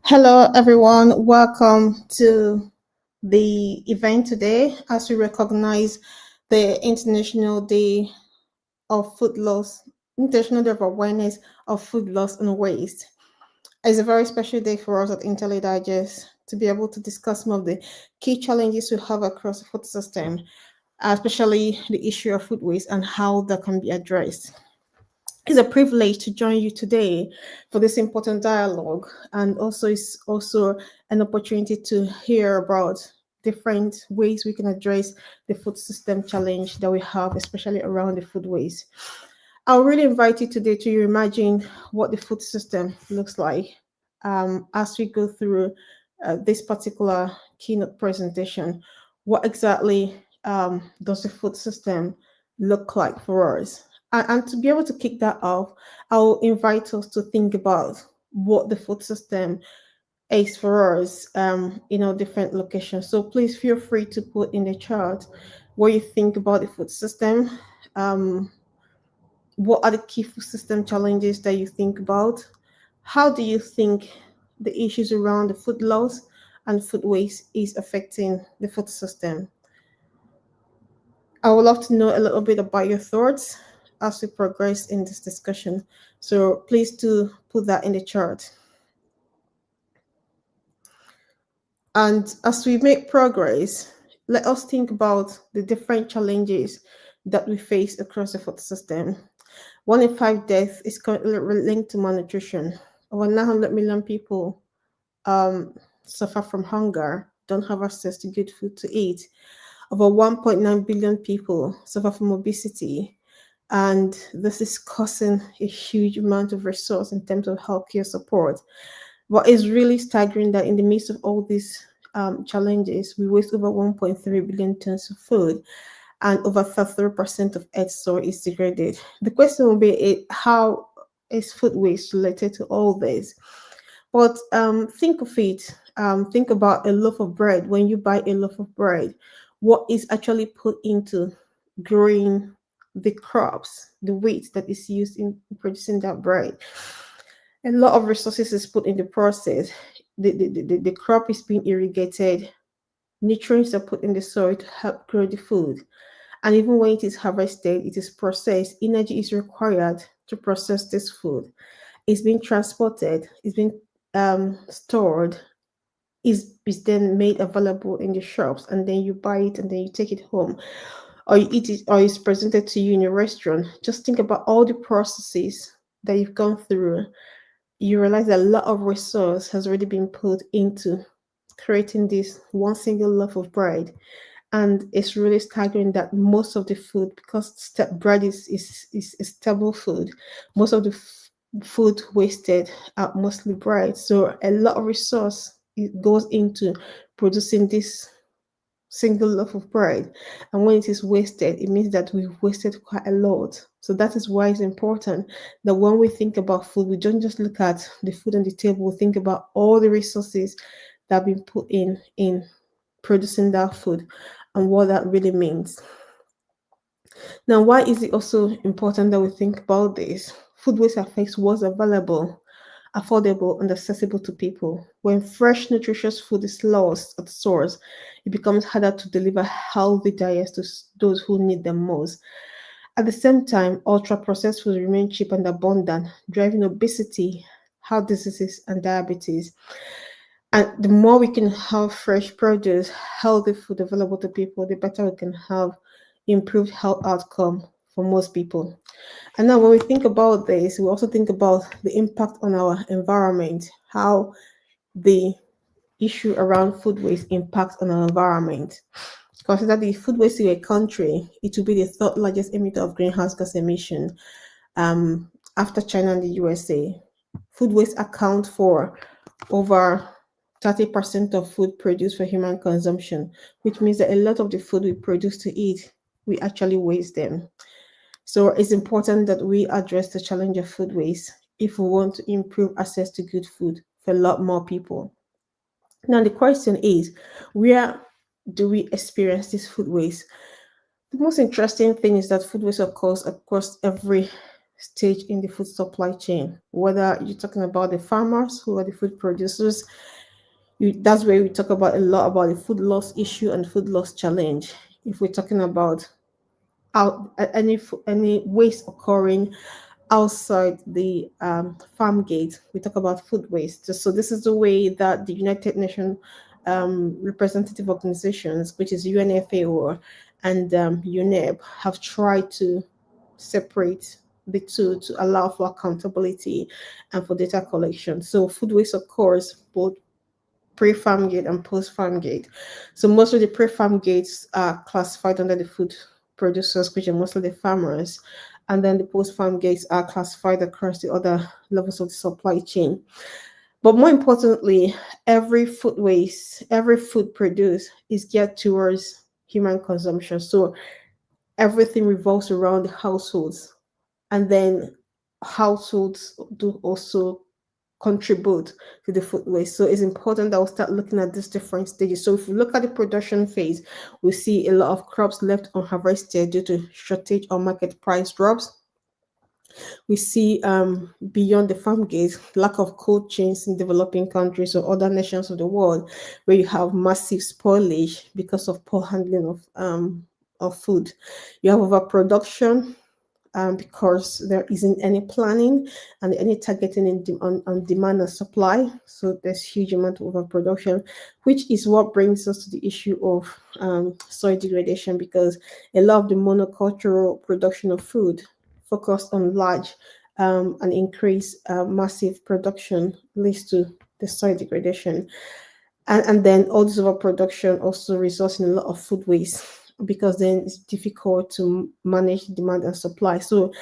Hello, everyone. Welcome to the event today as we recognize the International Day of Food Loss, International Day of Awareness of Food Loss and Waste. It's a very special day for us at IntelliDigest to be able to discuss some of the key challenges we have across the food system, especially the issue of food waste and how that can be addressed. It's a privilege to join you today for this important dialogue, and it's also an opportunity to hear about different ways we can address the food system challenge that we have, especially around the food waste. I'll really invite you today to imagine what the food system looks like as we go through this particular keynote presentation. What exactly does the food system look like for us? And to be able to kick that off, I'll invite us to think about what the food system is for us in our different locations. So please feel free to put in the chat what you think about the food system. What are the key food system challenges that you think about? How do you think the issues around the food loss and food waste is affecting the food system? I would love to know a little bit about your thoughts as we progress in this discussion. So please do put that in the chart. And as we make progress, let us think about the different challenges that we face across the food system. 1 in 5 deaths is currently linked to malnutrition. Over 900 million people suffer from hunger, don't have access to good food to eat. Over 1.9 billion people suffer from obesity, and this is causing a huge amount of resource in terms of healthcare support. What is really staggering that in the midst of all these challenges, we waste over 1.3 billion tons of food, and over 33% of earth soil is degraded. The question will be, how is food waste related to all this? But think of it. Think about a loaf of bread. When you buy a loaf of bread, what is actually put into growing the crops, the wheat that is used in producing that bread? A lot of resources is put in the process. The crop is being irrigated. Nutrients are put in the soil to help grow the food. And even when it is harvested, it is processed. Energy is required to process this food. It's being transported, it's being stored, is then made available in the shops, and then you buy it and then you take it home, or you eat it, or it's presented to you in a restaurant. Just think about all the processes that you've gone through. You realize that a lot of resource has already been put into creating this one single loaf of bread. And it's really staggering that most of the food, because bread is stable food, most of the food wasted are mostly bread. So a lot of resource goes into producing this single loaf of bread. And when it is wasted, it means that we've wasted quite a lot. So that is why it's important that when we think about food, we don't just look at the food on the table, we think about all the resources that have been put in producing that food and what that really means. Now, why is it also important that we think about this? Food waste affects what's available, affordable, and accessible to people. When fresh, nutritious food is lost at source, it becomes harder to deliver healthy diets to those who need them most. At the same time, ultra-processed foods remain cheap and abundant, driving obesity, heart diseases, and diabetes. And the more we can have fresh produce, healthy food available to people, the better we can have improved health outcome for most people. And now when we think about this, we also think about the impact on our environment, how the issue around food waste impacts on our environment. Consider the food waste in a country, it will be the third largest emitter of greenhouse gas emission after China and the USA. Food waste account for over 30% of food produced for human consumption, which means that a lot of the food we produce to eat we actually waste them. So it's important that we address the challenge of food waste if we want to improve access to good food for a lot more people. Now, the question is, where do we experience this food waste? The most interesting thing is that food waste occurs across every stage in the food supply chain. Whether you're talking about the farmers who are the food producers, that's where we talk about a lot about the food loss issue and food loss challenge. If we're talking about any waste occurring outside the farm gate, we talk about food waste. So this is the way that the United Nations representative organizations, which is UNFAO and UNEP, have tried to separate the two to allow for accountability and for data collection. So food waste occurs both pre-farm gate and post-farm gate. So most of the pre-farm gates are classified under the food producers, which are mostly the farmers, and then the post-farm gates are classified across the other levels of the supply chain. But more importantly, every food waste, every food produced is geared towards human consumption. So everything revolves around the households, and then households do also contribute to the food waste. So it's important that we start looking at these different stages. So if we look at the production phase, we see a lot of crops left unharvested due to shortage or market price drops. We see beyond the farm gate, lack of cold chains in developing countries or other nations of the world, where you have massive spoilage because of poor handling of food. You have overproduction because there isn't any planning and any targeting on demand and supply. So there's huge amount of overproduction, which is what brings us to the issue of soil degradation, because a lot of the monocultural production of food focused on large and increased massive production leads to the soil degradation. And then all this overproduction also results in a lot of food waste, because then it's difficult to manage demand and supply. So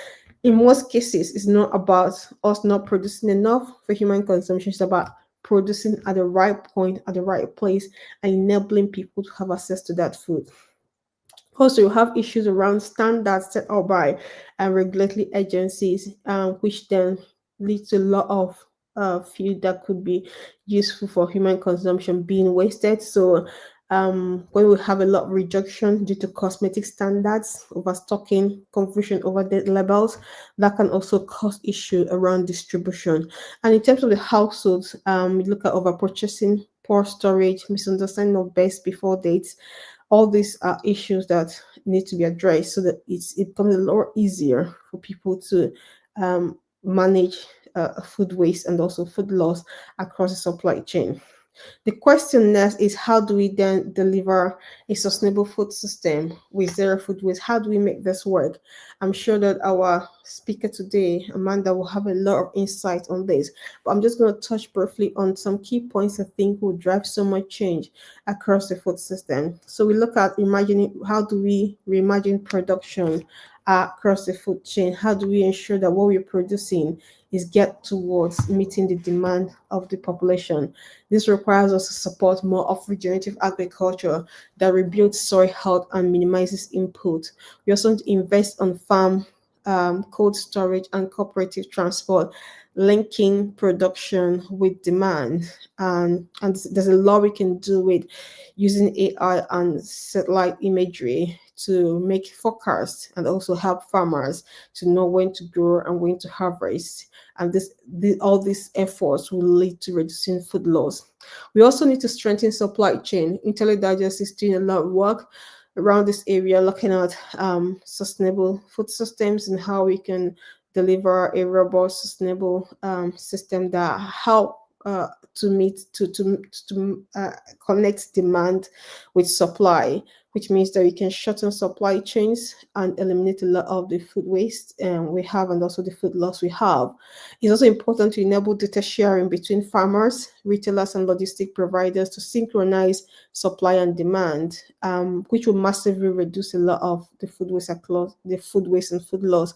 in most cases, it's not about us not producing enough for human consumption. It's about producing at the right point, at the right place, and enabling people to have access to that food. Also, you have issues around standards set up by regulatory agencies, which then leads to a lot of food that could be useful for human consumption being wasted. So, when we have a lot of rejection due to cosmetic standards, overstocking, confusion over the labels, that can also cause issue around distribution. And in terms of the households, we look at over purchasing, poor storage, misunderstanding of best before dates. All these are issues that need to be addressed so that it becomes a lot easier for people to manage food waste and also food loss across the supply chain. The question next is, how do we then deliver a sustainable food system with zero food waste? How do we make this work? I'm sure that our speaker today, Amanda, will have a lot of insight on this, but I'm just going to touch briefly on some key points I think will drive so much change across the food system. So we look at imagining, how do we reimagine production across the food chain? How do we ensure that what we're producing is get towards meeting the demand of the population? This requires us to support more of regenerative agriculture that rebuilds soil health and minimizes input. We also need to invest on farm cold storage and cooperative transport, linking production with demand. And there's a lot we can do with using AI and satellite imagery to make forecasts and also help farmers to know when to grow and when to harvest. And all these efforts will lead to reducing food loss. We also need to strengthen supply chain. IntelliDigest is doing a lot of work around this area, looking at sustainable food systems and how we can deliver a robust, sustainable system that help to meet to connect demand with supply, which means that we can shorten supply chains and eliminate a lot of the food waste we have and also the food loss we have. It's also important to enable data sharing between farmers, retailers, and logistic providers to synchronize supply and demand, which will massively reduce a lot of the food waste and food loss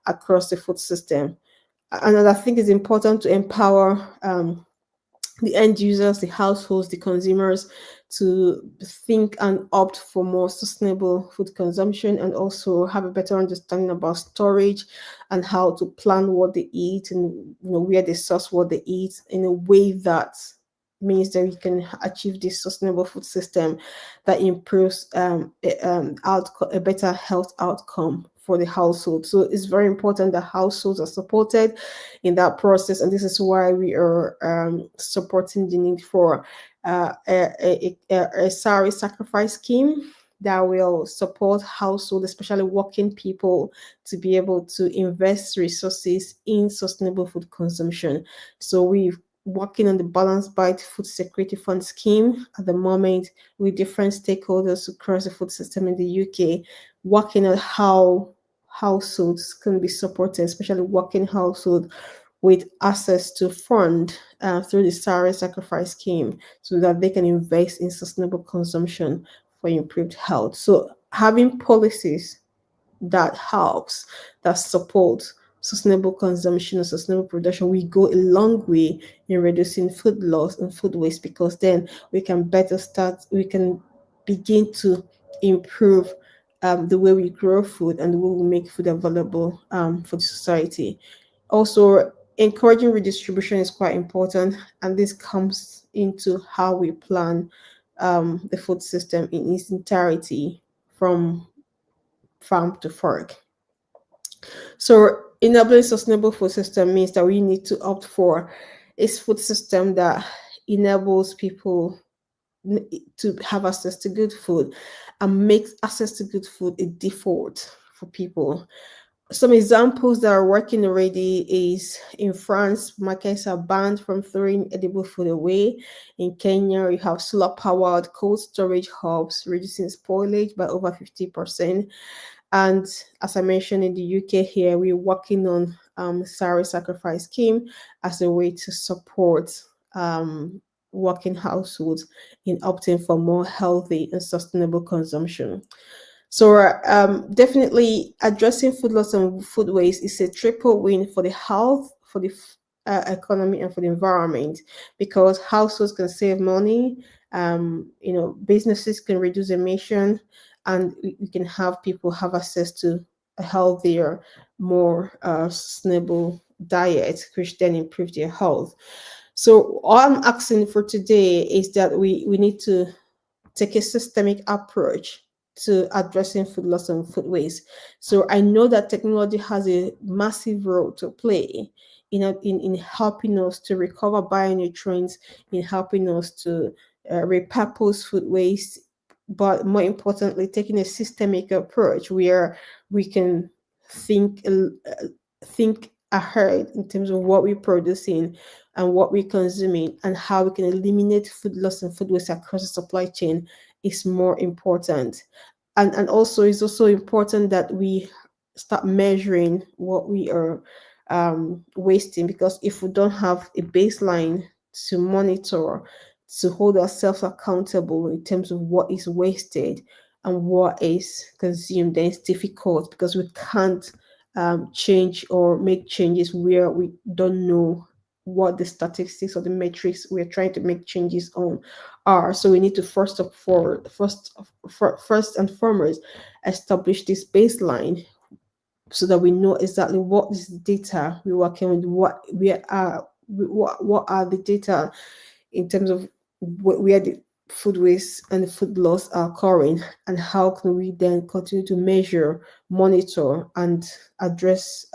across the food system. And I think it's important to empower the end users, the households, the consumers to think and opt for more sustainable food consumption, and also have a better understanding about storage and how to plan what they eat, and where they source what they eat in a way that means that we can achieve this sustainable food system that improves a better health outcome for the household. So it's very important that households are supported in that process, and this is why we are supporting the need for a salary sacrifice scheme that will support households, especially working people, to be able to invest resources in sustainable food consumption. So we've working on the Balanced Bite Food Security Fund scheme at the moment with different stakeholders across the food system in the UK, working on how households can be supported, especially working households with access to fund through the salary sacrifice scheme so that they can invest in sustainable consumption for improved health. So having policies that helps, that support sustainable consumption and sustainable production, we go a long way in reducing food loss and food waste, because then we can begin to improve the way we grow food and the way we make food available for the society. Also, encouraging redistribution is quite important, and this comes into how we plan the food system in its entirety from farm to fork. So enabling sustainable food system means that we need to opt for a food system that enables people to have access to good food and makes access to good food a default for people. Some examples that are working already is in France, markets are banned from throwing edible food away. In Kenya, you have solar powered cold storage hubs, reducing spoilage by over 50%. And as I mentioned, in the UK here, we're working on salary sacrifice scheme as a way to support working households in opting for more healthy and sustainable consumption. So definitely addressing food loss and food waste is a triple win for the health, for the economy, and for the environment, because households can save money, businesses can reduce emission, and we can have people have access to a healthier, more sustainable diet, which then improve their health. So all I'm asking for today is that we need to take a systemic approach to addressing food loss and food waste. So I know that technology has a massive role to play in helping us to recover bionutrients, in helping us to repurpose food waste, but more importantly, taking a systemic approach where we can think think ahead in terms of what we're producing and what we're consuming, and how we can eliminate food loss and food waste across the supply chain is more important. And also it's also important that we start measuring what we are wasting, because if we don't have a baseline to monitor, to hold ourselves accountable in terms of what is wasted and what is consumed, then it's difficult, because we can't change or make changes where we don't know what the statistics or the metrics we're trying to make changes on are. So we need to first and foremost establish this baseline so that we know exactly what is the data we're working with, what are the data in terms of where the food waste and the food loss are occurring, and how can we then continue to measure, monitor, and address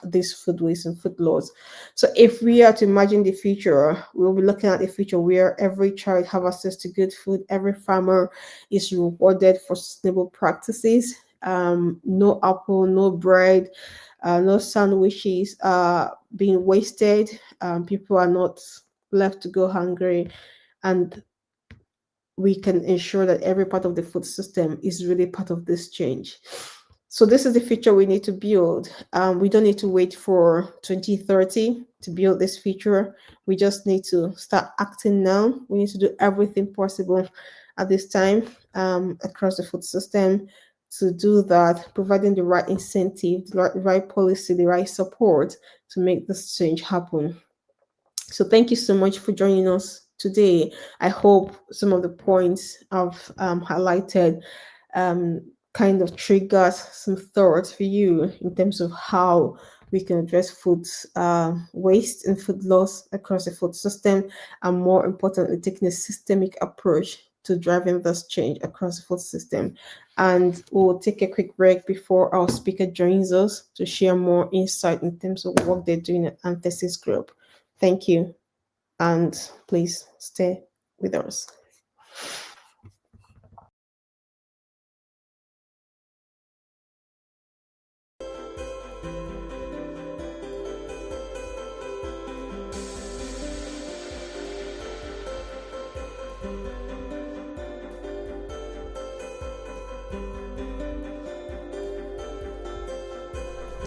this food waste and food loss. So if we are to imagine the future, we'll be looking at a future where every child have access to good food, every farmer is rewarded for sustainable practices, no apple, no bread, no sandwiches being wasted, people are not left to go hungry, and we can ensure that every part of the food system is really part of this change. So this is the future we need to build. We don't need to wait for 2030 to build this future. We just need to start acting now. We need to do everything possible at this time across the food system to do that, providing the right incentive, the right policy, the right support to make this change happen. So thank you so much for joining us today. I hope some of the points I've highlighted um, kind of triggers some thoughts for you in terms of how we can address food waste and food loss across the food system, and more importantly, taking a systemic approach to driving this change across the food system. And we'll take a quick break before our speaker joins us to share more insight in terms of what they're doing at Anthesis Group. Thank you, and please stay with us.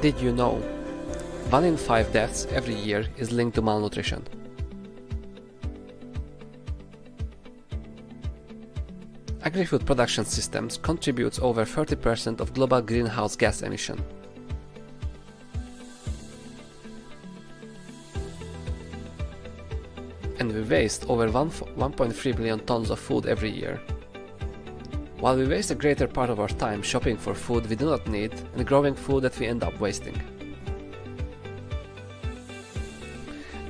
Did you know? 1 in 5 deaths every year is linked to malnutrition. Agri-food production systems contributes over 30% of global greenhouse gas emission. And we waste over 1.3 billion tons of food every year. While we waste a greater part of our time shopping for food we do not need and growing food that we end up wasting.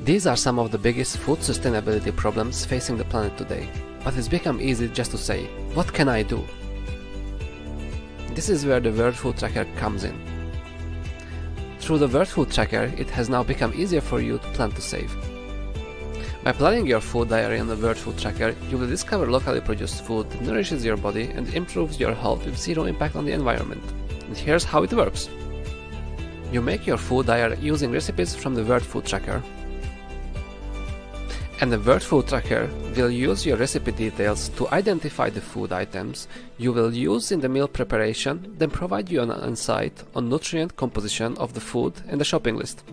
These are some of the biggest food sustainability problems facing the planet today, but it's become easy just to say, what can I do? This is where the World Food Tracker comes in. Through the World Food Tracker, it has now become easier for you to plan to save. By planning your food diary on the World Food Tracker, you will discover locally produced food that nourishes your body and improves your health with zero impact on the environment. And here's how it works. You make your food diary using recipes from the World Food Tracker. And the World Food Tracker will use your recipe details to identify the food items you will use in the meal preparation, then provide you an insight on nutrient composition of the food and the shopping list.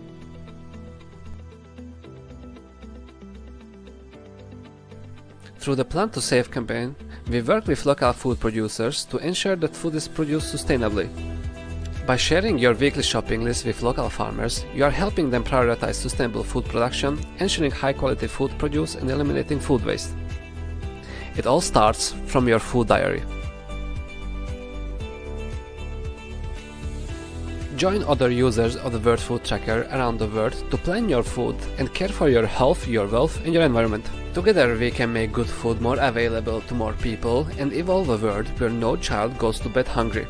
Through the Plan to Save campaign, we work with local food producers to ensure that food is produced sustainably. By sharing your weekly shopping list with local farmers, you are helping them prioritize sustainable food production, ensuring high-quality food produce and eliminating food waste. It all starts from your food diary. Join other users of the World Food Tracker around the world to plan your food and care for your health, your wealth, and your environment. Together we can make good food more available to more people and evolve a world where no child goes to bed hungry.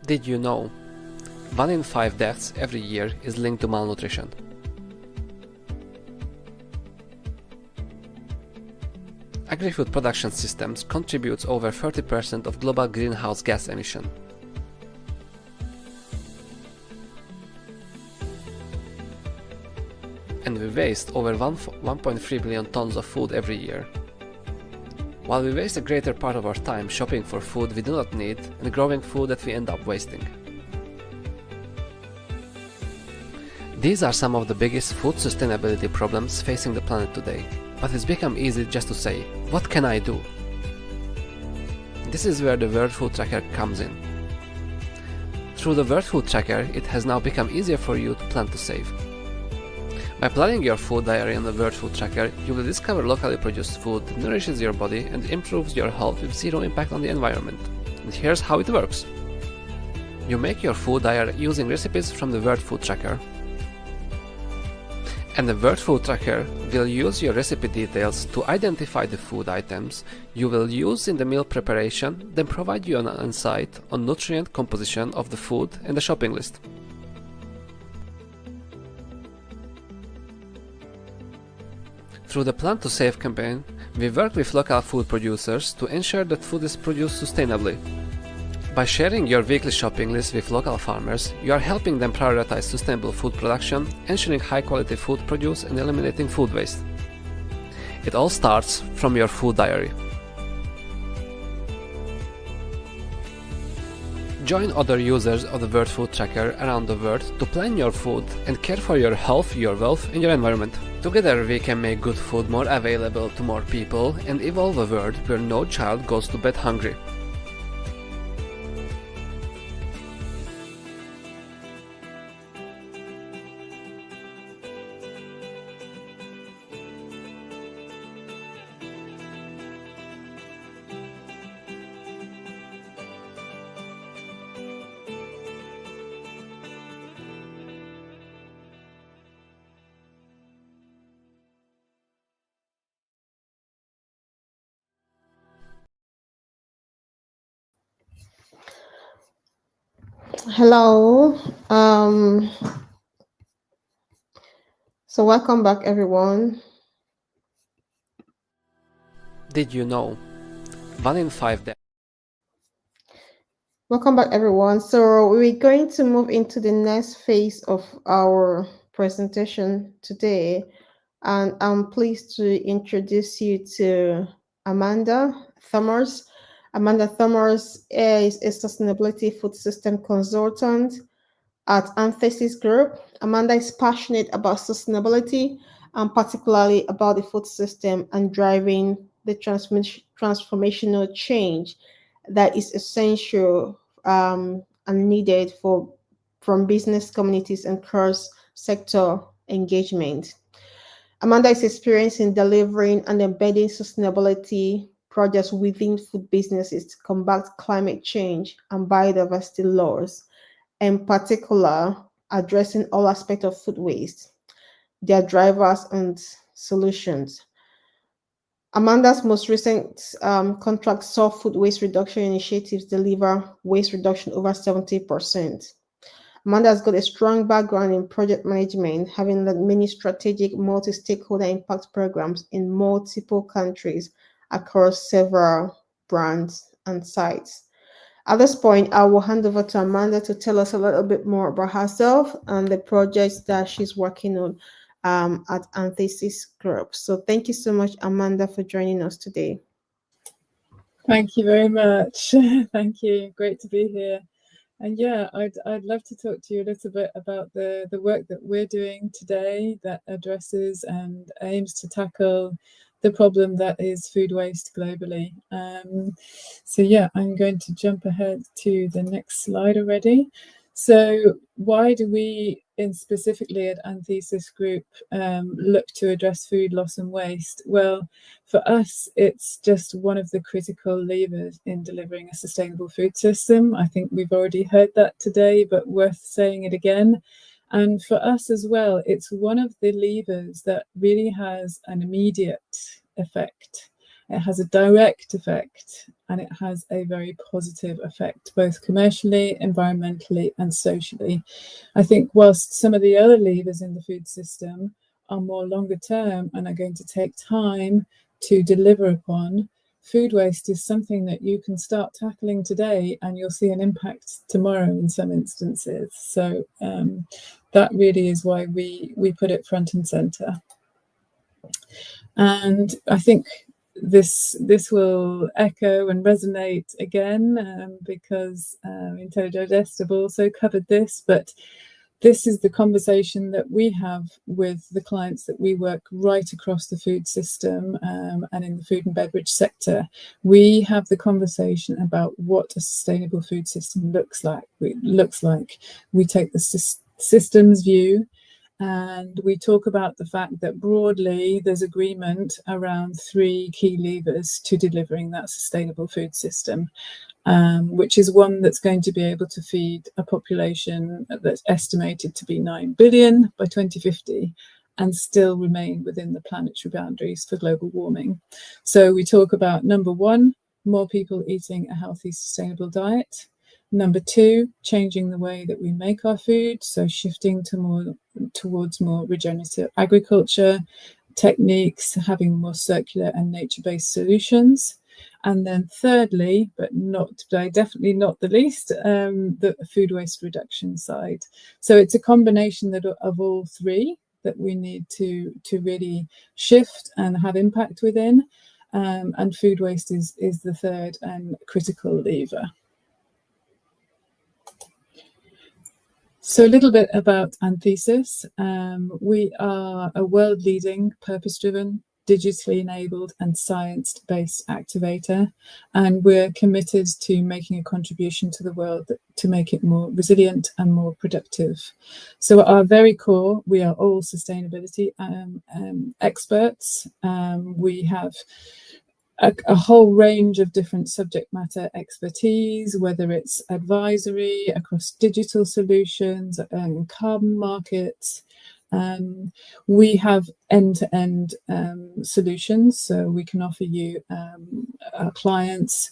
Did you know? 1 in 5 deaths every year is linked to malnutrition. Agri-food production systems contributes over 30% of global greenhouse gas emission. And we waste over 1.3 billion tons of food every year. While we waste a greater part of our time shopping for food we do not need and growing food that we end up wasting. These are some of the biggest food sustainability problems facing the planet today, but it's become easy just to say, what can I do? This is where the World Food Tracker comes in. Through the World Food Tracker, it has now become easier for you to plan to save. By planning your food diary on the World Food Tracker, you will discover locally produced food that nourishes your body and improves your health with zero impact on the environment. And here's how it works. You make your food diary using recipes from the World Food Tracker. And the World Food Tracker will use your recipe details to identify the food items you will use in the meal preparation, then provide you an insight on nutrient composition of the food and the shopping list. Through the Plan to Save campaign, we work with local food producers to ensure that food is produced sustainably. By sharing your weekly shopping list with local farmers, you are helping them prioritize sustainable food production, ensuring high-quality food produce and eliminating food waste. It all starts from your food diary. Join other users of the World Food Tracker around the world to plan your food and care for your health, your wealth, and your environment. Together we can make good food more available to more people and evolve a world where no child goes to bed hungry. Hello. So welcome back, everyone. Did you know? 1 in 5 deaths. Welcome back, everyone. So we're going to move into the next phase of our presentation today, and I'm pleased to introduce you to Amanda Thummers. Amanda Thummers is a sustainability food system consultant at Anthesis Group. Amanda is passionate about sustainability and particularly about the food system and driving the transformational change that is essential and needed from business communities and cross-sector engagement. Amanda is experienced in delivering and embedding sustainability projects within food businesses to combat climate change and biodiversity loss, in particular, addressing all aspects of food waste, their drivers and solutions. Amanda's most recent contract saw food waste reduction initiatives deliver waste reduction over 70%. Amanda has got a strong background in project management, having led many strategic multi-stakeholder impact programs in multiple countries across several brands and sites. At this point, I will hand over to Amanda to tell us a little bit more about herself and the projects that she's working on at Anthesis Group. So thank you so much, Amanda, for joining us today. Thank you very much. Thank you. Great to be here. And yeah, I'd love to talk to you a little bit about the work that we're doing today that addresses and aims to tackle the problem that is food waste globally. So yeah, I'm going to jump ahead to the next slide already. So why do we, specifically at Anthesis Group, look to address food loss and waste? Well, for us, it's just one of the critical levers in delivering a sustainable food system. I think we've already heard that today, but worth saying it again. And for us as well, it's one of the levers that really has an immediate effect. It has a direct effect, and it has a very positive effect, both commercially, environmentally, and socially. I think whilst some of the other levers in the food system are more longer term and are going to take time to deliver upon, food waste is something that you can start tackling today and you'll see an impact tomorrow in some instances. So that really is why we put it front and centre. And I think this will echo and resonate again because IntelliDigest have also covered this, but this is the conversation that we have with the clients that we work right across the food system and in the food and beverage sector. We have the conversation about what a sustainable food system looks like. We take the systems view, and we talk about the fact that broadly there's agreement around 3 key levers to delivering that sustainable food system, which is one that's going to be able to feed a population that's estimated to be 9 billion by 2050 and still remain within the planetary boundaries for global warming. So we talk about number 1, more people eating a healthy, sustainable diet. Number 2, changing the way that we make our food, so shifting towards more regenerative agriculture techniques, having more circular and nature-based solutions. And then thirdly, but definitely not the least, the food waste reduction side. So it's a combination of all 3 that we need to really shift and have impact within. And food waste is the third and critical lever. So a little bit about Anthesis. We are a world-leading, purpose-driven, digitally enabled and science-based activator, and we're committed to making a contribution to the world to make it more resilient and more productive. So at our very core, we are all sustainability experts. We have a whole range of different subject matter expertise, whether it's advisory across digital solutions and carbon markets. We have end-to-end solutions, so we can offer you, our clients,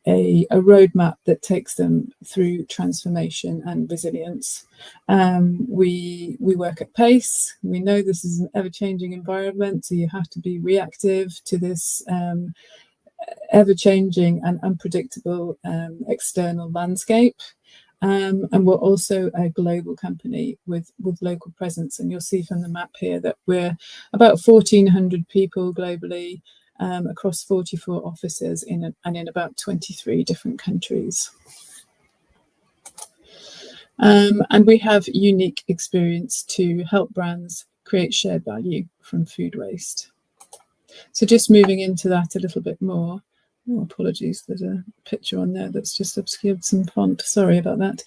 a roadmap that takes them through transformation and resilience. We work at pace. We know this is an ever-changing environment, so you have to be reactive to this ever-changing and unpredictable external landscape. And we're also a global company with local presence. And you'll see from the map here that we're about 1,400 people globally, across 44 offices in about 23 different countries. And we have unique experience to help brands create shared value from food waste. So just moving into that a little bit more. Oh, apologies, there's a picture on there that's just obscured some font. Sorry about that.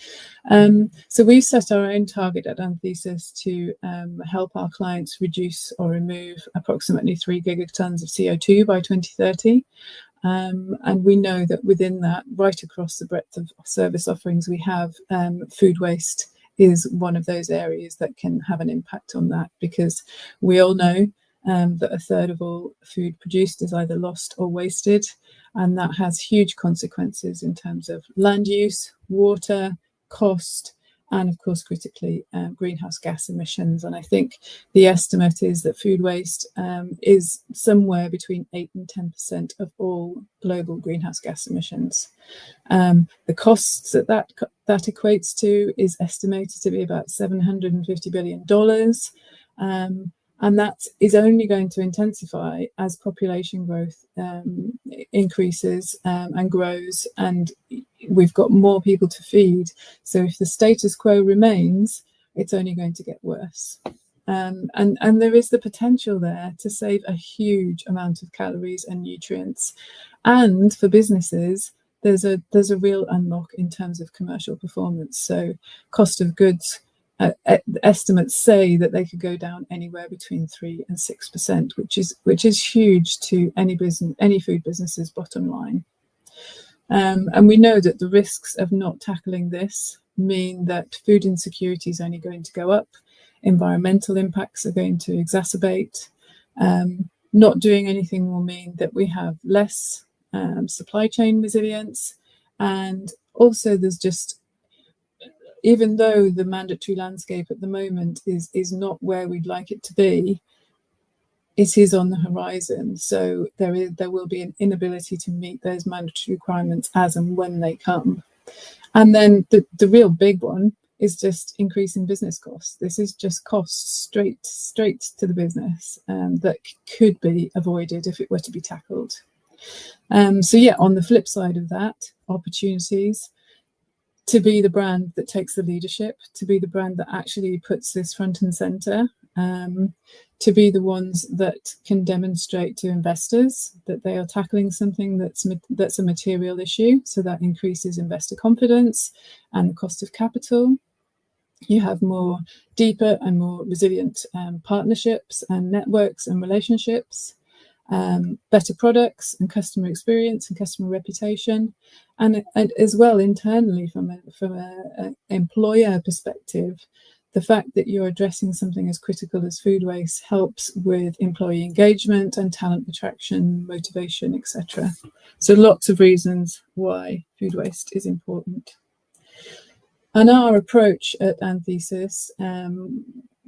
So we set our own target at Anthesis to help our clients reduce or remove approximately 3 gigatons of CO2 by 2030. And we know that within that, right across the breadth of service offerings we have, food waste is one of those areas that can have an impact on that, because we all know that a third of all food produced is either lost or wasted, and that has huge consequences in terms of land use, water, cost, and of course critically greenhouse gas emissions. And I think the estimate is that food waste is somewhere between 8 and 10% of all global greenhouse gas emissions. The costs that equates to is estimated to be about $750 billion. And that is only going to intensify as population growth increases and grows, and we've got more people to feed. So if the status quo remains, it's only going to get worse. And there is the potential there to save a huge amount of calories and nutrients. And for businesses, there's a real unlock in terms of commercial performance. So cost of goods, estimates say that they could go down anywhere between 3 and 6%, which is huge to any food business's bottom line. And we know that the risks of not tackling this mean that food insecurity is only going to go up, environmental impacts are going to exacerbate. Not doing anything will mean that we have less supply chain resilience, and also there's just, even though the mandatory landscape at the moment is not where we'd like it to be, it is on the horizon. So there will be an inability to meet those mandatory requirements as and when they come. And then the real big one is just increasing business costs. This is just costs straight to the business that could be avoided if it were to be tackled. So yeah, on the flip side of that, opportunities to be the brand that takes the leadership, to be the brand that actually puts this front and centre, to be the ones that can demonstrate to investors that they are tackling something that's a material issue, so that increases investor confidence and the cost of capital. You have more deeper and more resilient partnerships and networks and relationships. Better products and customer experience and customer reputation, and as well internally from an employer perspective, the fact that you're addressing something as critical as food waste helps with employee engagement and talent attraction, motivation, etc. So lots of reasons why food waste is important. And our approach at Anthesis,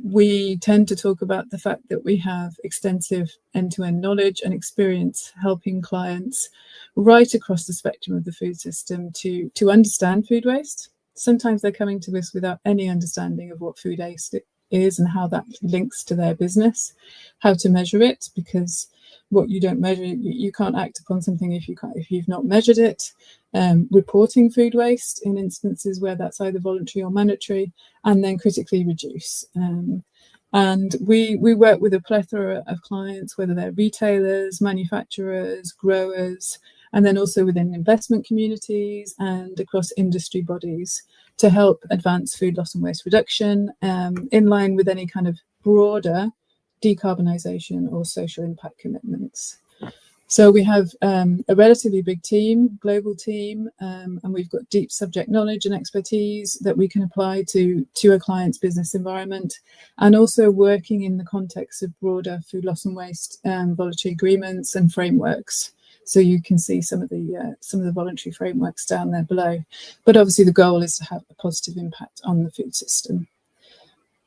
we tend to talk about the fact that we have extensive end-to-end knowledge and experience helping clients right across the spectrum of the food system to understand food waste. Sometimes they're coming to us without any understanding of what food waste is and how that links to their business, how to measure it, because what you don't measure, you can't act upon something if you've not measured it. Reporting food waste in instances where that's either voluntary or mandatory, and then critically reduce. And we work with a plethora of clients, whether they're retailers, manufacturers, growers, and then also within investment communities and across industry bodies to help advance food loss and waste reduction in line with any kind of broader decarbonisation or social impact commitments. So we have a relatively big team, global team, and we've got deep subject knowledge and expertise that we can apply to a client's business environment, and also working in the context of broader food loss and waste voluntary agreements and frameworks. So you can see some of the voluntary frameworks down there below. But obviously the goal is to have a positive impact on the food system.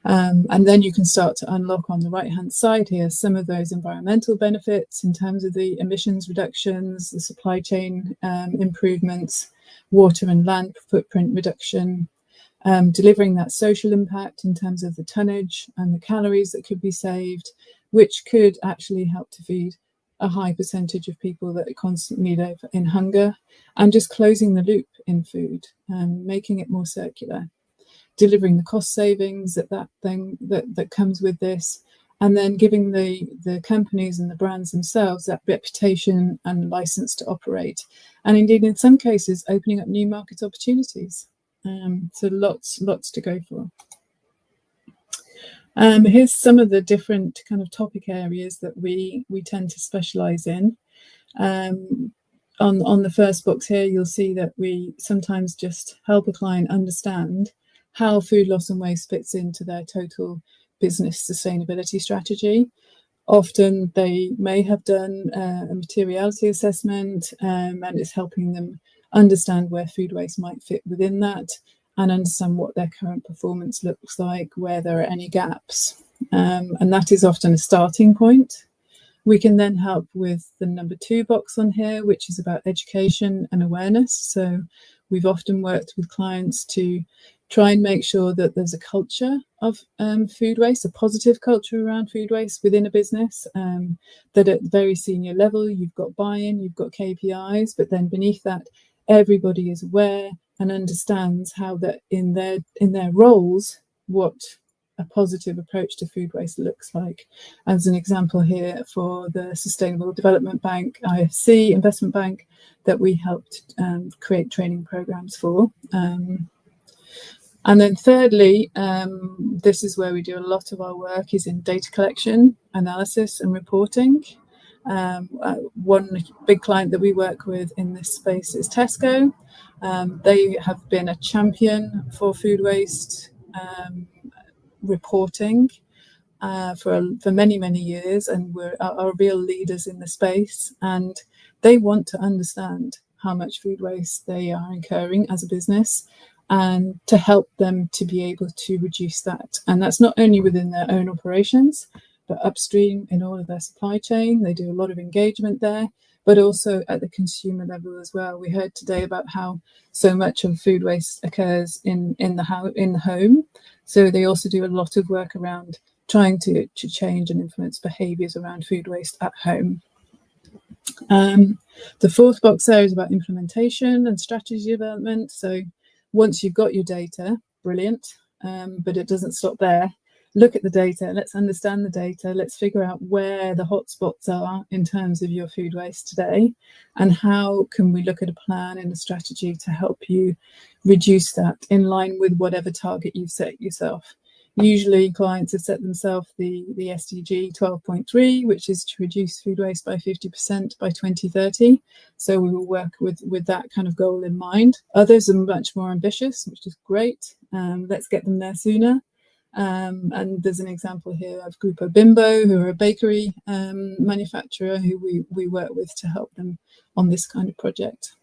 And then you can start to unlock on the right-hand side here some of those environmental benefits in terms of the emissions reductions, the supply chain improvements, water and land footprint reduction, delivering that social impact in terms of the tonnage and the calories that could be saved, which could actually help to feed a high percentage of people that constantly live in hunger, and just closing the loop in food, making it more circular, delivering the cost savings that comes with this, and then giving the companies and the brands themselves that reputation and license to operate, and indeed in some cases opening up new market opportunities. So lots to go for. Here's some of the different kind of topic areas that we tend to specialize in. On the first box here, you'll see that we sometimes just help a client understand how food loss and waste fits into their total business sustainability strategy. Often they may have done a materiality assessment, and it's helping them understand where food waste might fit within that, and understand what their current performance looks like, where there are any gaps. And that is often a starting point. We can then help with the number 2 box on here, which is about education and awareness. So we've often worked with clients to try and make sure that there's a culture of food waste, a positive culture around food waste within a business, that at the very senior level, you've got buy-in, you've got KPIs, but then beneath that, everybody is aware and understands how that in their roles, what a positive approach to food waste looks like. As an example here for the Sustainable Development Bank, IFC investment bank, that we helped create training programs for. And then thirdly, this is where we do a lot of our work, is in data collection, analysis and reporting. One big client that we work with in this space is Tesco. They have been a champion for food waste reporting for many years, and are real leaders in the space, and they want to understand how much food waste they are incurring as a business, and to help them to be able to reduce that. And that's not only within their own operations, but upstream in all of their supply chain. They do a lot of engagement there, but also at the consumer level as well. We heard today about how so much of food waste occurs in the home. So they also do a lot of work around trying to change and influence behaviours around food waste at home. The fourth box there is about implementation and strategy development. So once you've got your data, brilliant, but it doesn't stop there. Look at the data, let's understand the data, let's figure out where the hotspots are in terms of your food waste today, and how can we look at a plan and a strategy to help you reduce that in line with whatever target you've set yourself. Usually clients have set themselves the SDG 12.3, which is to reduce food waste by 50% by 2030. So we will work with that kind of goal in mind. Others are much more ambitious, which is great. Let's get them there sooner. And there's an example here of Grupo Bimbo, who are a bakery manufacturer who we work with to help them on this kind of project.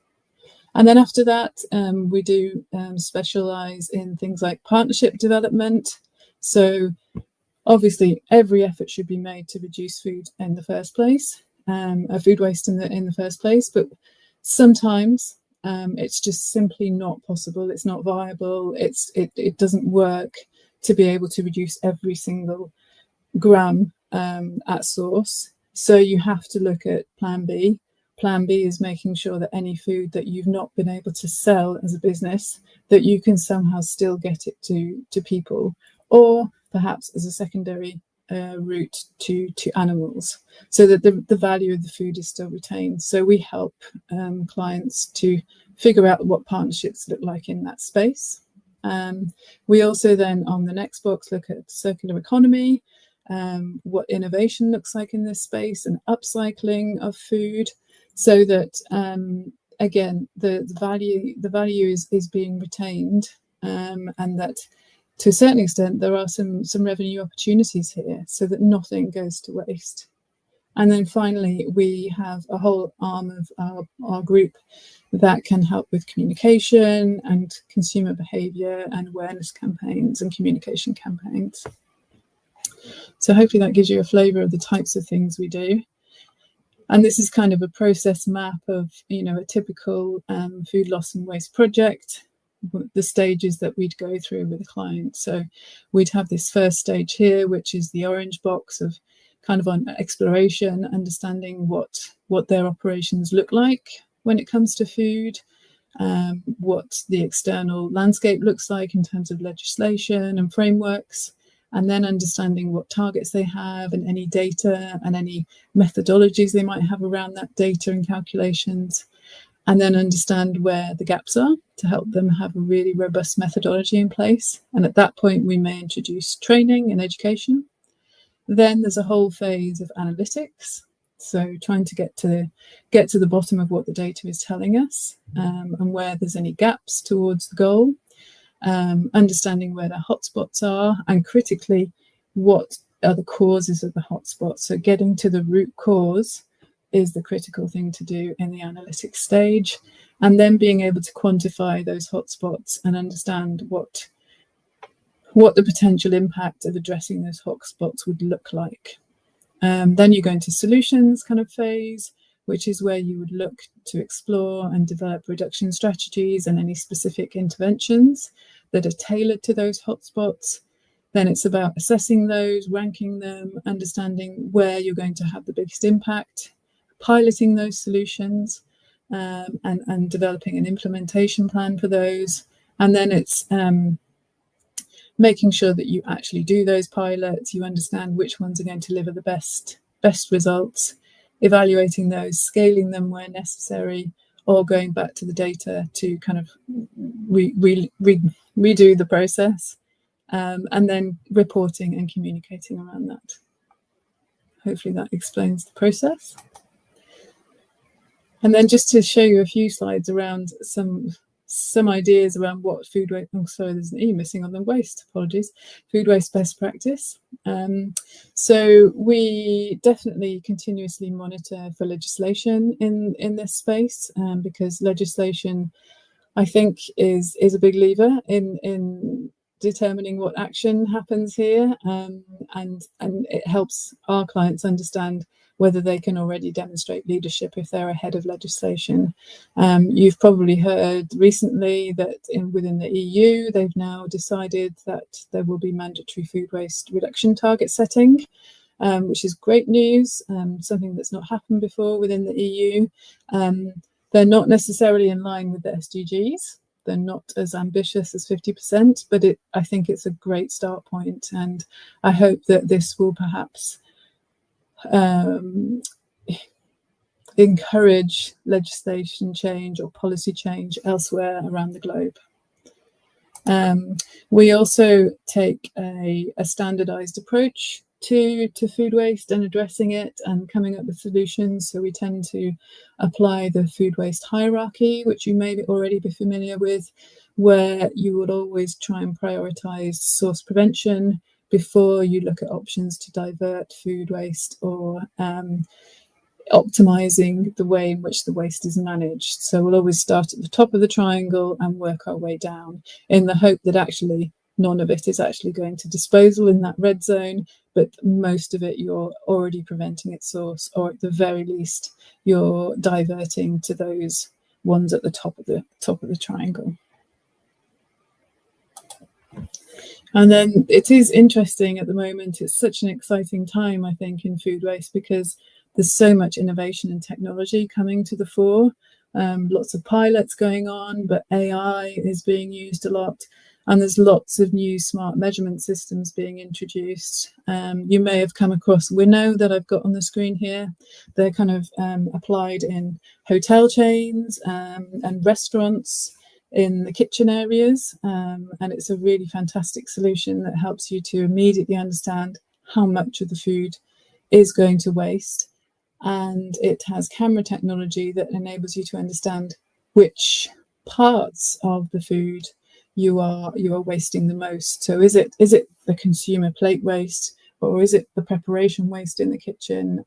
And then after that, we do specialise in things like partnership development. So obviously every effort should be made to reduce food in the first place, food waste in the first place, but sometimes it's just simply not possible. It's not viable. It doesn't work to be able to reduce every single gram at source. So you have to look at Plan B. Plan B is making sure that any food that you've not been able to sell as a business, that you can somehow still get it to people, or perhaps as a secondary route to animals, so that the value of the food is still retained. So we help clients to figure out what partnerships look like in that space. We also then, on the next box, look at circular economy, what innovation looks like in this space, and upcycling of food, so that again the value is being retained, and that to a certain extent there are some revenue opportunities here, so that nothing goes to waste. And then finally, we have a whole arm of our group that can help with communication and consumer behaviour and awareness campaigns and communication campaigns. So hopefully that gives you a flavour of the types of things we do. And this is kind of a process map of, a typical food loss and waste project, the stages that we'd go through with a client. So we'd have this first stage here, which is the orange box of kind of on exploration, understanding what their operations look like when it comes to food, what the external landscape looks like in terms of legislation and frameworks, and then understanding what targets they have and any data and any methodologies they might have around that data and calculations, and then understand where the gaps are to help them have a really robust methodology in place. And at that point, we may introduce training and education. Then there's a whole phase of analytics, so trying to get to the bottom of what the data is telling us, and where there's any gaps towards the goal. Understanding where the hotspots are, and critically, what are the causes of the hotspots. So getting to the root cause is the critical thing to do in the analytics stage, and then being able to quantify those hotspots and understand what the potential impact of addressing those hotspots would look like. Then you go into solutions kind of phase, which is where you would look to explore and develop reduction strategies and any specific interventions that are tailored to those hotspots. Then it's about assessing those, ranking them, understanding where you're going to have the biggest impact, piloting those solutions, and developing an implementation plan for those. And then it's making sure that you actually do those pilots, you understand which ones are going to deliver the best results, evaluating those, scaling them where necessary, or going back to the data to kind of redo the process, and then reporting and communicating around that. Hopefully that explains the process. And then just to show you a few slides around some ideas around what food waste, there's an E missing on the waste, apologies, food waste best practice. So we definitely continuously monitor for legislation in this space, because legislation, I think, is a big lever in determining what action happens here, and it helps our clients understand whether they can already demonstrate leadership if they're ahead of legislation. You've probably heard recently that within the EU, they've now decided that there will be mandatory food waste reduction target setting, which is great news, something that's not happened before within the EU. They're not necessarily in line with the SDGs. They're not as ambitious as 50%, but I think it's a great start point, and I hope that this will perhaps encourage legislation change or policy change elsewhere around the globe. We also take a standardized approach to food waste and addressing it and coming up with solutions. So we tend to apply the food waste hierarchy, which you may already be familiar with, where you would always try and prioritize source prevention before you look at options to divert food waste or optimizing the way in which the waste is managed. So we'll always start at the top of the triangle and work our way down in the hope that actually none of it is actually going to disposal in that red zone, but most of it you're already preventing its source, or at the very least you're diverting to those ones at the top of the triangle. And then it is interesting at the moment, it's such an exciting time, I think, in food waste, because there's so much innovation and technology coming to the fore. Lots of pilots going on, but AI is being used a lot. And there's lots of new smart measurement systems being introduced. You may have come across Winnow that I've got on the screen here. They're kind of applied in hotel chains and restaurants in the kitchen areas. And it's a really fantastic solution that helps you to immediately understand how much of the food is going to waste. And it has camera technology that enables you to understand which parts of the food you are wasting the most. So is it the consumer plate waste, or is it the preparation waste in the kitchen?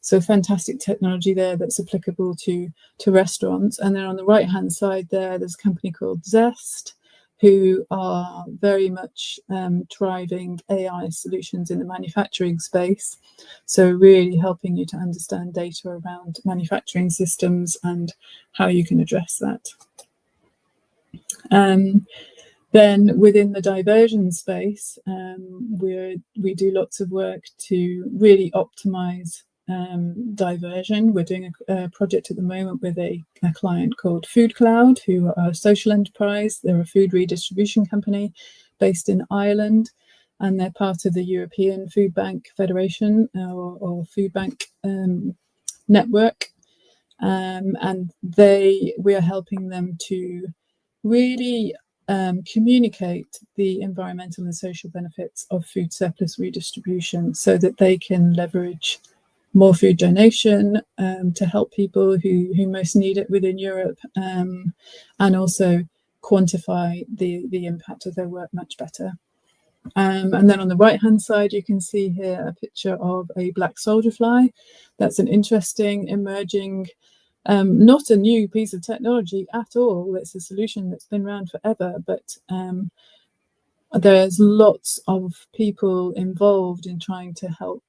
So fantastic technology there that's applicable to restaurants. And then on the right hand side there's a company called Zest, who are very much driving AI solutions in the manufacturing space. So really helping you to understand data around manufacturing systems and how you can address that. Then within the diversion space, we do lots of work to really optimize diversion. We're doing a project at the moment with a client called Food Cloud, who are a social enterprise. They're a food redistribution company based in Ireland, and they're part of the European Food Bank Federation or Food Bank network. And we are helping them to really communicate the environmental and social benefits of food surplus redistribution so that they can leverage more food donation to help people who most need it within Europe, and also quantify the impact of their work much better. And then on the right hand side you can see here a picture of a black soldier fly. That's an interesting emerging, not a new piece of technology at all. It's a solution that's been around forever, but there's lots of people involved in trying to help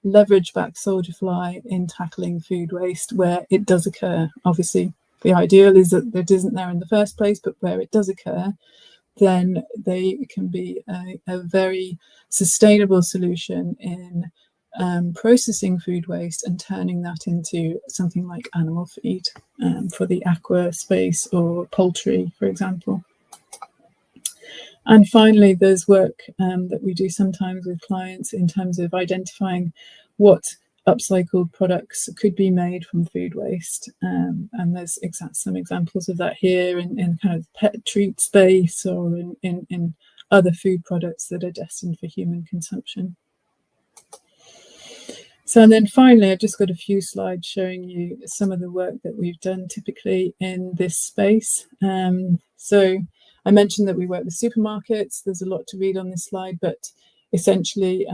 leverage black soldier fly in tackling food waste where it does occur. Obviously, the ideal is that it isn't there in the first place, but where it does occur, then they can be a very sustainable solution in processing food waste and turning that into something like animal feed for the aqua space or poultry, for example. And finally, there's work that we do sometimes with clients in terms of identifying what upcycled products could be made from food waste. And there's some examples of that here in kind of pet treat space or in other food products that are destined for human consumption. So, and then finally, I've just got a few slides showing you some of the work that we've done typically in this space. So I mentioned that we work with supermarkets. There's a lot to read on this slide, but essentially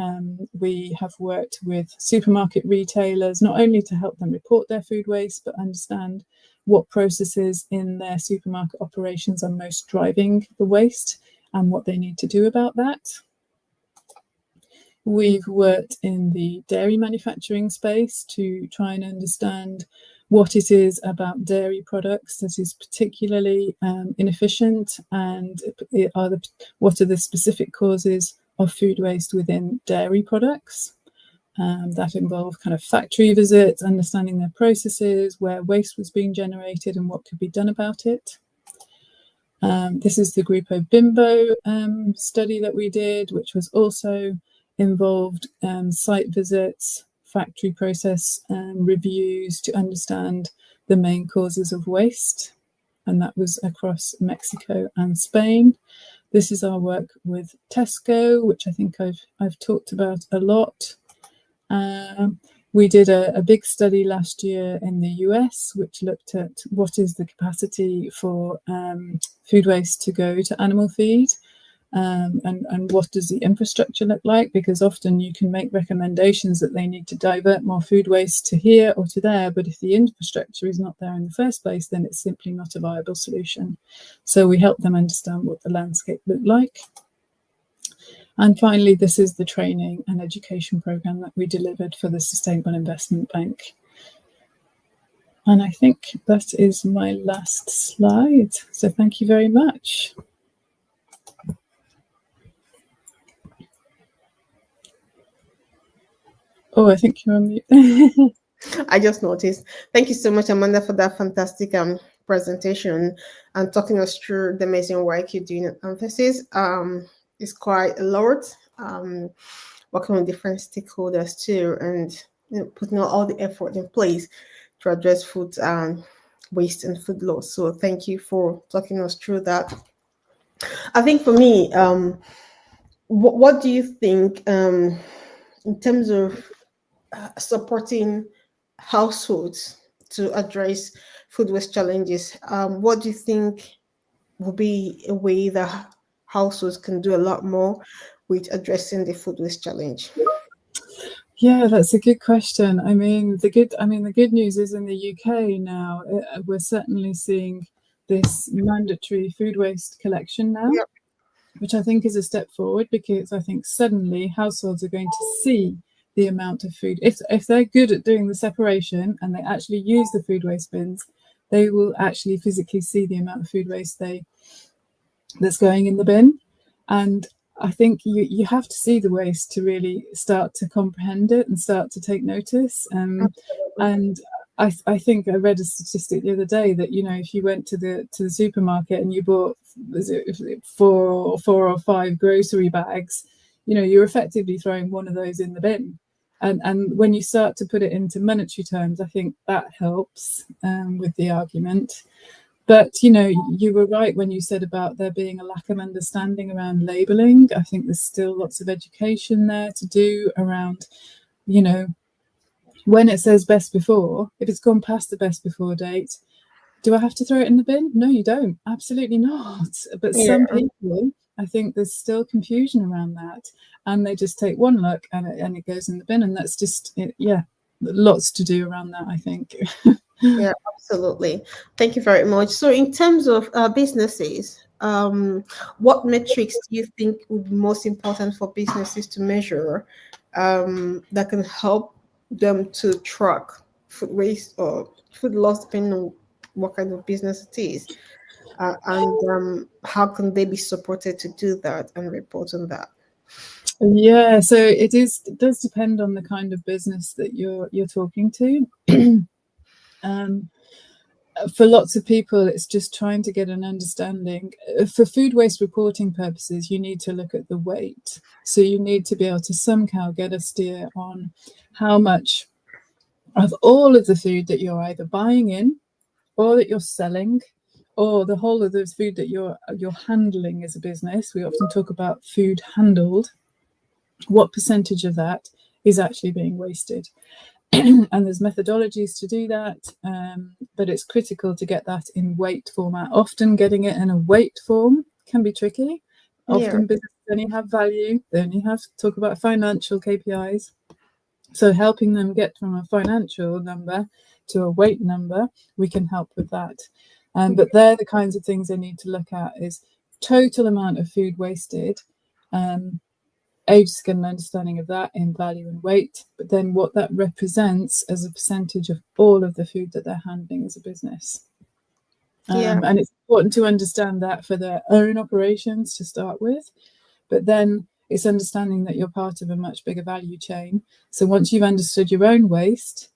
we have worked with supermarket retailers, not only to help them report their food waste, but understand what processes in their supermarket operations are most driving the waste and what they need to do about that. We've worked in the dairy manufacturing space to try and understand what it is about dairy products that is particularly inefficient, and what are the specific causes of food waste within dairy products. That involve kind of factory visits, understanding their processes, where waste was being generated and what could be done about it. This is the Grupo Bimbo study that we did, which was also involved site visits, factory process reviews to understand the main causes of waste, and that was across Mexico and Spain. This is our work with Tesco, which I think I've talked about a lot. We did a big study last year in the US, which looked at what is the capacity for food waste to go to animal feed. And what does the infrastructure look like? Because often you can make recommendations that they need to divert more food waste to here or to there, but if the infrastructure is not there in the first place, then it's simply not a viable solution. So we help them understand what the landscape looked like. And finally, this is the training and education program that we delivered for the Sustainable Investment Bank. And I think that is my last slide. So thank you very much. Oh, I think you're on mute. I just noticed. Thank you so much, Amanda, for that fantastic presentation and talking us through the amazing work you're doing at Emphasis. It's quite a lot. Um, Working with different stakeholders too, and putting all the effort in place to address food waste and food loss. So thank you for talking us through that. I think for me, what do you think in terms of supporting households to address food waste challenges? What do you think will be a way that households can do a lot more with addressing the food waste challenge? Yeah, that's a good question. The good news is in the UK now, we're certainly seeing this mandatory food waste collection now, Yep. which I think is a step forward, because I think suddenly households are going to see the amount of food. If they're good at doing the separation and they actually use the food waste bins, they will actually physically see the amount of food waste that's going in the bin. And I think you have to see the waste to really start to comprehend it and start to take notice. And I think I read a statistic the other day that, if you went to the supermarket and you bought four or five grocery bags, you're effectively throwing one of those in the bin. And when you start to put it into monetary terms, I think that helps with the argument. But, you were right when you said about there being a lack of understanding around labelling. I think there's still lots of education there to do around, when it says best before, if it's gone past the best before date, do I have to throw it in the bin? No, you don't. Absolutely not. But Yeah. some people, I think there's still confusion around that. And they just take one look and it goes in the bin. And that's just, lots to do around that, I think. Yeah, absolutely. Thank you very much. So, in terms of businesses, what metrics do you think would be most important for businesses to measure that can help them to track food waste or food loss, depending on what kind of business it is? And how can they be supported to do that and report on that? Yeah, so it does depend on the kind of business that you're talking to. For lots of people, it's just trying to get an understanding. For food waste reporting purposes, you need to look at the weight. So you need to be able to somehow get a steer on how much of all of the food that you're either buying in or that you're selling, or the whole of the food that you're handling as a business. We often talk about food handled. What percentage of that is actually being wasted? And there's methodologies to do that, but it's critical to get that in weight format. Often getting it in a weight form can be tricky. Often businesses only have value, they only have to talk about financial KPIs. So helping them get from a financial number to a weight number, we can help with that. But they're the kinds of things they need to look at: is total amount of food wasted, just get an understanding of that in value and weight, but then what that represents as a percentage of all of the food that they're handling as a business. And it's important to understand that for their own operations to start with, but then it's understanding that you're part of a much bigger value chain. So once you've understood your own waste,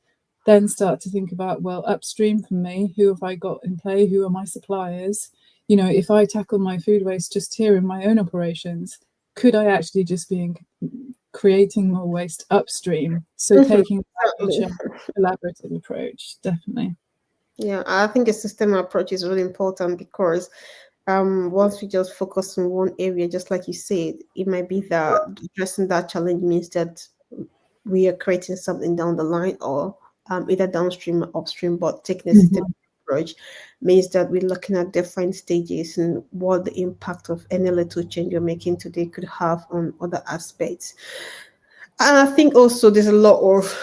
then start to think about, well, upstream from me, who have I got in play? Who are my suppliers? If I tackle my food waste just here in my own operations, could I actually just be creating more waste upstream? So taking a collaborative approach, definitely. Yeah, I think a system approach is really important because once we just focus on one area, just like you said, it might be that addressing that challenge means that we are creating something down the line, or either downstream or upstream, but taking a system approach means that we're looking at different stages and what the impact of any little change you're making today could have on other aspects. And I think also there's a lot of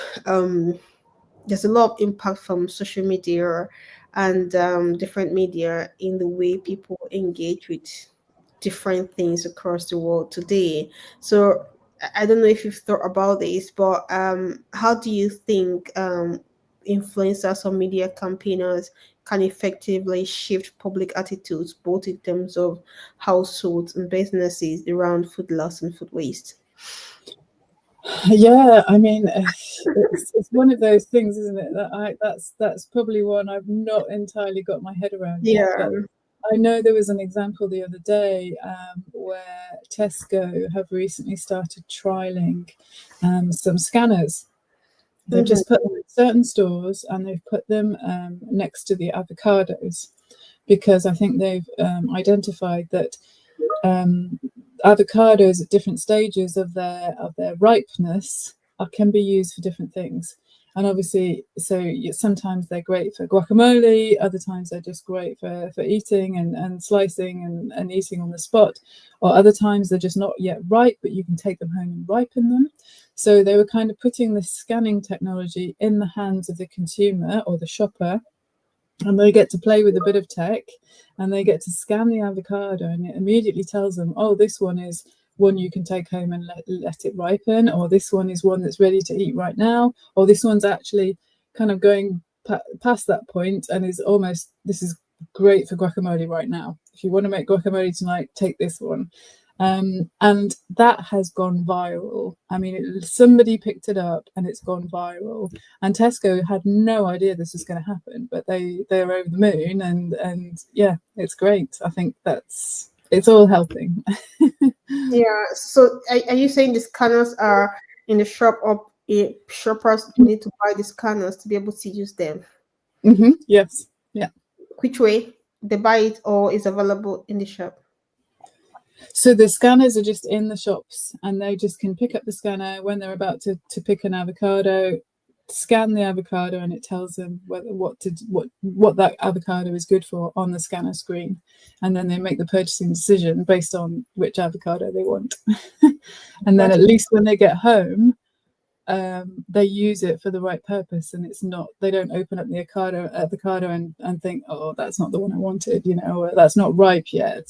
impact from social media and different media in the way people engage with different things across the world today. So I don't know if you've thought about this, but how do you think influencers or media campaigners can effectively shift public attitudes, both in terms of households and businesses, around food loss and food waste? Yeah, I mean, it's one of those things, isn't it? That's probably one I've not entirely got my head around yet. But Yeah. I know there was an example the other day where Tesco have recently started trialing some scanners. They've Mhm. just put them in certain stores and they've put them next to the avocados because I think they've identified that avocados at different stages of their ripeness can be used for different things. And obviously, so sometimes they're great for guacamole, other times they're just great for eating and slicing and eating on the spot, or other times they're just not yet ripe, but you can take them home and ripen them. So they were kind of putting this scanning technology in the hands of the consumer or the shopper, and they get to play with a bit of tech and they get to scan the avocado and it immediately tells them, oh, this one is one you can take home and let it ripen, or this one is one that's ready to eat right now, or this one's actually kind of going past that point and is almost, this is great for guacamole right now. If you want to make guacamole tonight, take this one. And that has gone viral. I mean, somebody picked it up and it's gone viral. And Tesco had no idea this was going to happen, but they're over the moon, and yeah, it's great. I think it's all helping. Yeah. So are you saying the scanners are in the shop, or shoppers need to buy the scanners to be able to use them? Yes, yeah. Which way? They buy it or is available in the shop? So the scanners are just in the shops, and they just can pick up the scanner when they're about to pick an avocado, scan the avocado, and it tells them what that avocado is good for on the scanner screen, and then they make the purchasing decision based on which avocado they want. And then That's at least when they get home, they use it for the right purpose, and it's not, they don't open up the avocado and think, oh, that's not the one I wanted, or that's not ripe yet.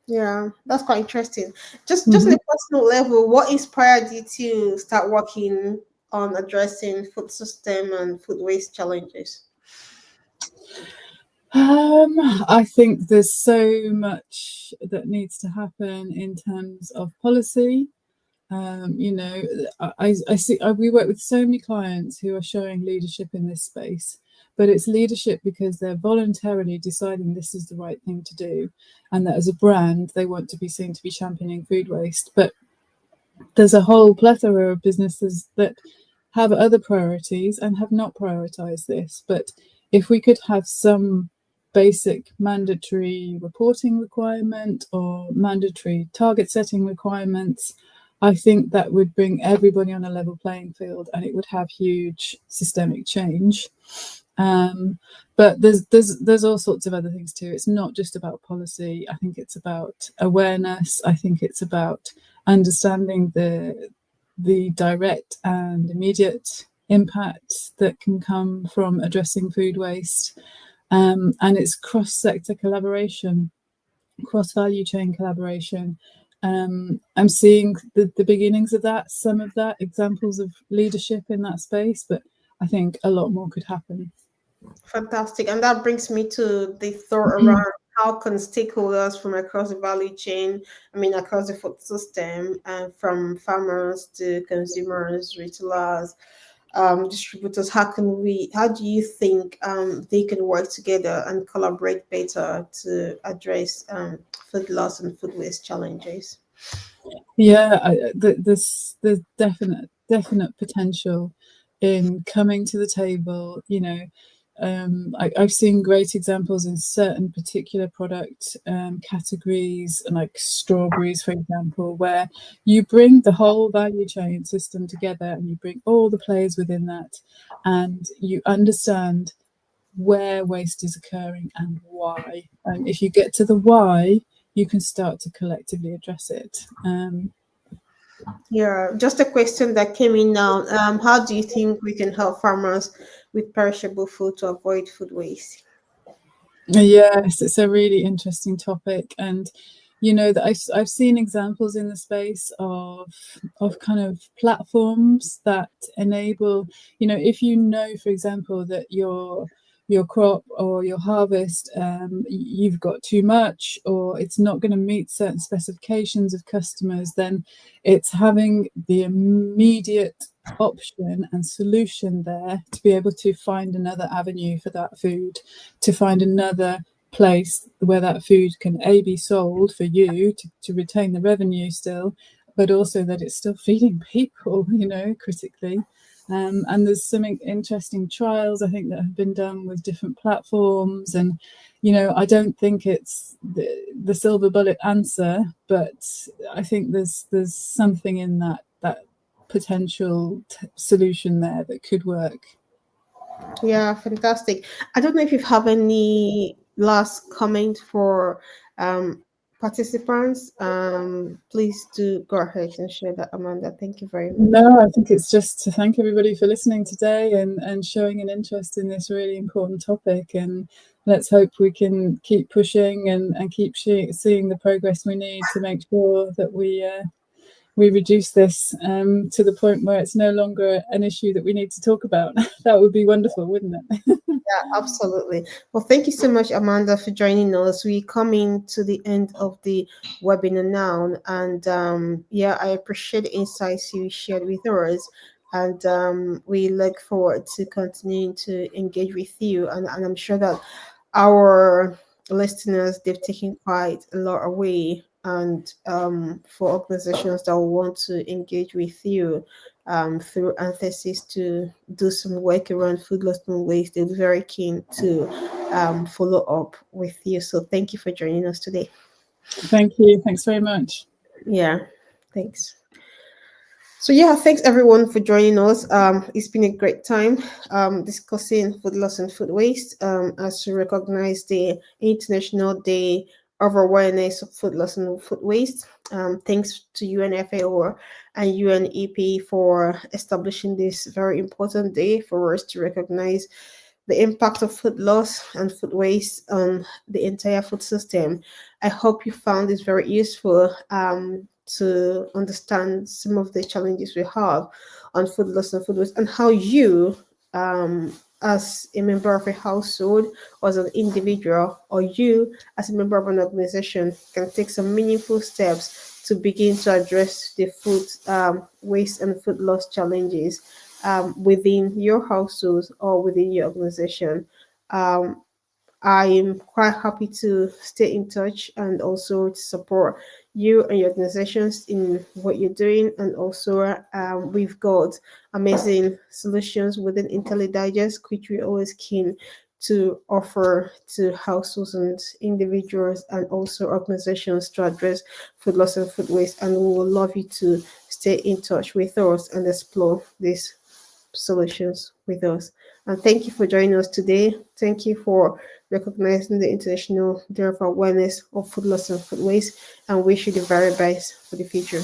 Yeah, that's quite interesting. Just on Mhm. a personal level, what inspired you to start working on addressing food system and food waste challenges? I think there's so much that needs to happen in terms of policy. You know, I see we work with so many clients who are showing leadership in this space, but it's leadership because they're voluntarily deciding this is the right thing to do, and that as a brand they want to be seen to be championing food waste. But there's a whole plethora of businesses that have other priorities and have not prioritized this. But if we could have some basic mandatory reporting requirement or mandatory target setting requirements, I think that would bring everybody on a level playing field and it would have huge systemic change. But there's all sorts of other things too. It's not just about policy. I think it's about awareness. I think it's about understanding the direct and immediate impact that can come from addressing food waste. And it's cross-sector collaboration, cross-value chain collaboration. I'm seeing the beginnings of that, some of that, examples of leadership in that space, but I think a lot more could happen. Fantastic. And that brings me to the thought around how can stakeholders from across the value chain, I mean, across the food system, from farmers to consumers, retailers, distributors, how do you think they can work together and collaborate better to address food loss and food waste challenges? Yeah, there's definite potential in coming to the table. I've seen great examples in certain particular product categories, like strawberries, for example, where you bring the whole value chain system together and you bring all the players within that, and you understand where waste is occurring and why. And if you get to the why, you can start to collectively address it. Yeah, just a question that came in now. How do you think we can help farmers with perishable food to avoid food waste? Yes, it's a really interesting topic, and that I've seen examples in the space of kind of platforms that enable, if for example, that your crop or your harvest, you've got too much, or it's not going to meet certain specifications of customers, then it's having the immediate option and solution there to be able to find another avenue for that food, to find another place where that food can be sold for you to retain the revenue still, but also that it's still feeding people, critically. And there's some interesting trials, I think, that have been done with different platforms. And, I don't think it's the silver bullet answer, but I think there's something in that potential solution there that could work. Yeah, fantastic. I don't know if you have any last comment for participants. Please do go ahead and share that, Amanda. Thank you very much. No, I think it's just to thank everybody for listening today and showing an interest in this really important topic. And let's hope we can keep pushing and keep seeing the progress we need to make sure that we reduce this to the point where it's no longer an issue that we need to talk about. That would be wonderful, wouldn't it? Yeah, absolutely. Well, thank you so much, Amanda, for joining us. We coming to the end of the webinar now, and I appreciate the insights you shared with us, and we look forward to continuing to engage with you, and I'm sure that our listeners, they've taken quite a lot away, and for organizations that will want to engage with you through emphasis to do some work around food loss and waste, they'll be very keen to follow up with you. So thank you for joining us today. Thank you. Thanks very much. Yeah, thanks. So thanks everyone for joining us. It's been a great time discussing food loss and food waste as we recognize the International Day of Awareness of Food Loss and Food Waste. Thanks to UNFAO and UNEP for establishing this very important day for us to recognize the impact of food loss and food waste on the entire food system. I hope you found this very useful to understand some of the challenges we have on food loss and food waste, and how you, as a member of a household or as an individual, or you as a member of an organization, can take some meaningful steps to begin to address the food waste and food loss challenges within your household or within your organization. I'm quite happy to stay in touch and also to support you and your organizations in what you're doing. And also, we've got amazing solutions within IntelliDigest, which we're always keen to offer to households and individuals and also organizations to address food loss and food waste. And we would love you to stay in touch with us and explore these solutions with us. And thank you for joining us today. Thank you for recognizing the International Day of Awareness of Food Loss and Food Waste, and wish you the very best for the future.